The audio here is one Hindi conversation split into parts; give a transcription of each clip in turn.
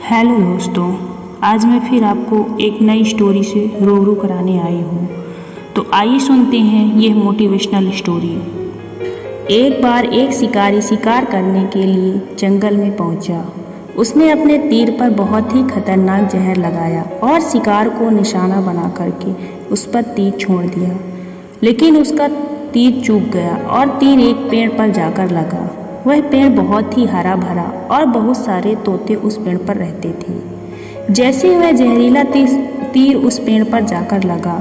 हेलो दोस्तों, आज मैं फिर आपको एक नई स्टोरी से रूबरू कराने आई हूँ। तो आइए सुनते हैं यह मोटिवेशनल स्टोरी। एक बार एक शिकारी शिकार करने के लिए जंगल में पहुँचा। उसने अपने तीर पर बहुत ही खतरनाक जहर लगाया और शिकार को निशाना बना करके उस पर तीर छोड़ दिया। लेकिन उसका तीर चूक गया और तीर एक पेड़ पर जाकर लगा। वह पेड़ बहुत ही हरा भरा और बहुत सारे तोते उस पेड़ पर रहते थे। जैसे ही वह जहरीला तीर उस पेड़ पर जाकर लगा,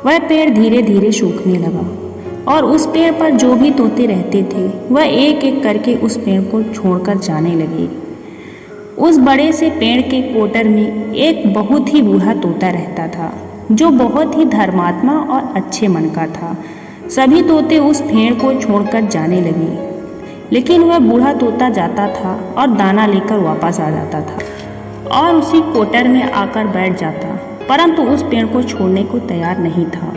वह पेड़ धीरे धीरे सूखने लगा और उस पेड़ पर जो भी तोते रहते थे वह एक एक करके उस पेड़ को छोड़कर जाने लगे। उस बड़े से पेड़ के कोटर में एक बहुत ही बूढ़ा तोता रहता था, जो बहुत ही धर्मात्मा और अच्छे मन का था। सभी तोते उस पेड़ को छोड़कर जाने लगे, लेकिन वह बूढ़ा तोता जाता था और दाना लेकर वापस आ जाता था और उसी कोटर में आकर बैठ जाता, परंतु उस पेड़ को छोड़ने को तैयार नहीं था।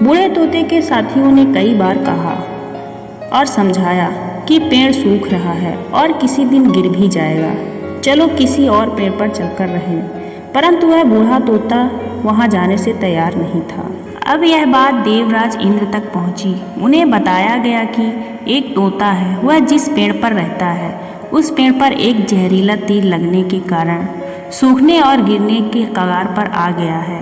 बूढ़े तोते के साथियों ने कई बार कहा और समझाया कि पेड़ सूख रहा है और किसी दिन गिर भी जाएगा, चलो किसी और पेड़ पर चलकर रहें, परंतु वह बूढ़ा तोता वहां जाने से तैयार नहीं था। अब यह बात देवराज इंद्र तक पहुंची। उन्हें बताया गया कि एक तोता है, वह जिस पेड़ पर रहता है उस पेड़ पर एक जहरीला तीर लगने के कारण सूखने और गिरने के कगार पर आ गया है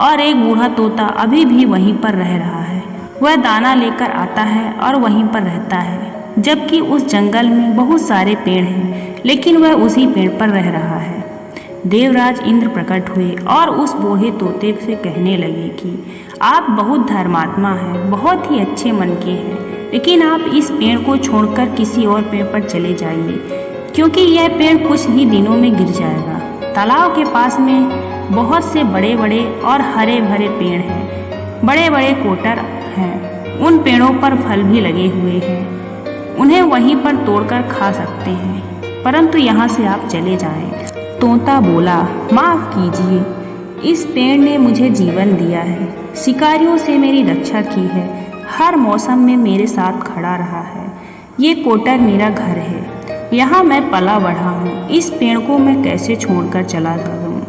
और एक बूढ़ा तोता अभी भी वहीं पर रह रहा है। वह दाना लेकर आता है और वहीं पर रहता है, जबकि उस जंगल में बहुत सारे पेड़ हैं, लेकिन वह उसी पेड़ पर रह रहा है। देवराज इंद्र प्रकट हुए और उस बूढ़े तोते से कहने लगे कि आप बहुत धर्मात्मा हैं, बहुत ही अच्छे मन के हैं, लेकिन आप इस पेड़ को छोड़कर किसी और पेड़ पर चले जाइए, क्योंकि यह पेड़ कुछ ही दिनों में गिर जाएगा। तालाब के पास में बहुत से बड़े बड़े और हरे भरे पेड़ हैं, बड़े बड़े कोटर हैं, उन पेड़ों पर फल भी लगे हुए हैं, उन्हें वहीं पर तोड़कर खा सकते हैं, परंतु यहाँ से आप चले जाएं। तोता बोला, माफ़ कीजिए, इस पेड़ ने मुझे जीवन दिया है, शिकारियों से मेरी रक्षा की है, हर मौसम में मेरे साथ खड़ा रहा है। ये कोटर मेरा घर है, यहाँ मैं पला बढ़ा हूँ, इस पेड़ को मैं कैसे छोड़कर चला जाऊँ?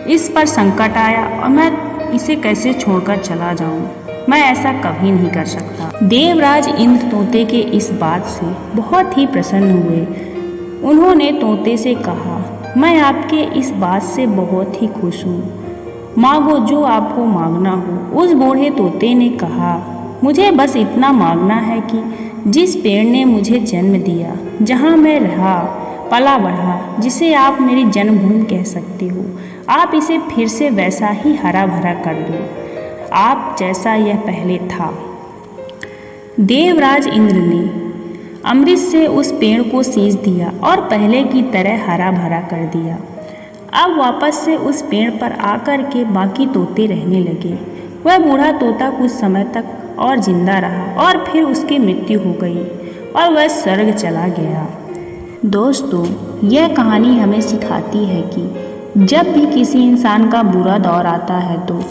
इस पर संकट आया और मैं इसे कैसे छोड़कर चला जाऊँ? मैं ऐसा कभी नहीं कर सकता। देवराज इंद्र तोते के इस बात से बहुत ही प्रसन्न हुए। उन्होंने तोते से कहा, मैं आपके इस बात से बहुत ही खुश हूँ, मांगो जो आपको मांगना हो। उस बूढ़े तोते ने कहा, मुझे बस इतना मांगना है कि जिस पेड़ ने मुझे जन्म दिया, जहाँ मैं रहा पला बढ़ा, जिसे आप मेरी जन्मभूमि कह सकते हो, आप इसे फिर से वैसा ही हरा भरा कर दो, आप जैसा यह पहले था। देवराज इंद्र ने अमृत से उस पेड़ को सींच दिया और पहले की तरह हरा भरा कर दिया। अब वापस से उस पेड़ पर आकर के बाकी तोते रहने लगे। वह बूढ़ा तोता कुछ समय तक और जिंदा रहा और फिर उसकी मृत्यु हो गई और वह स्वर्ग चला गया। दोस्तों, यह कहानी हमें सिखाती है कि जब भी किसी इंसान का बुरा दौर आता है तो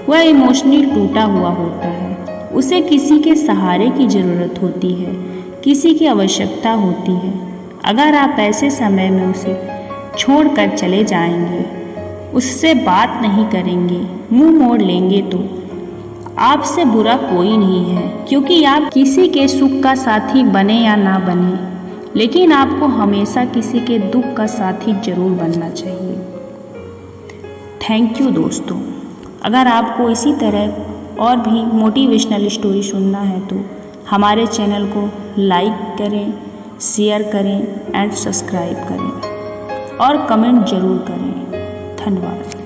वह इमोशनली टूटा हुआ होता है, उसे किसी के सहारे की ज़रूरत होती है, किसी की आवश्यकता होती है। अगर आप ऐसे समय में उसे छोड़कर चले जाएंगे, उससे बात नहीं करेंगे, मुंह मोड़ लेंगे, तो आपसे बुरा कोई नहीं है, क्योंकि आप किसी के सुख का साथी बने या ना बने, लेकिन आपको हमेशा किसी के दुख का साथी जरूर बनना चाहिए। थैंक यू दोस्तों। अगर आपको इसी तरह और भी मोटिवेशनल स्टोरी सुनना है तो हमारे चैनल को लाइक करें, शेयर करें एंड सब्सक्राइब करें और कमेंट ज़रूर करें। धन्यवाद।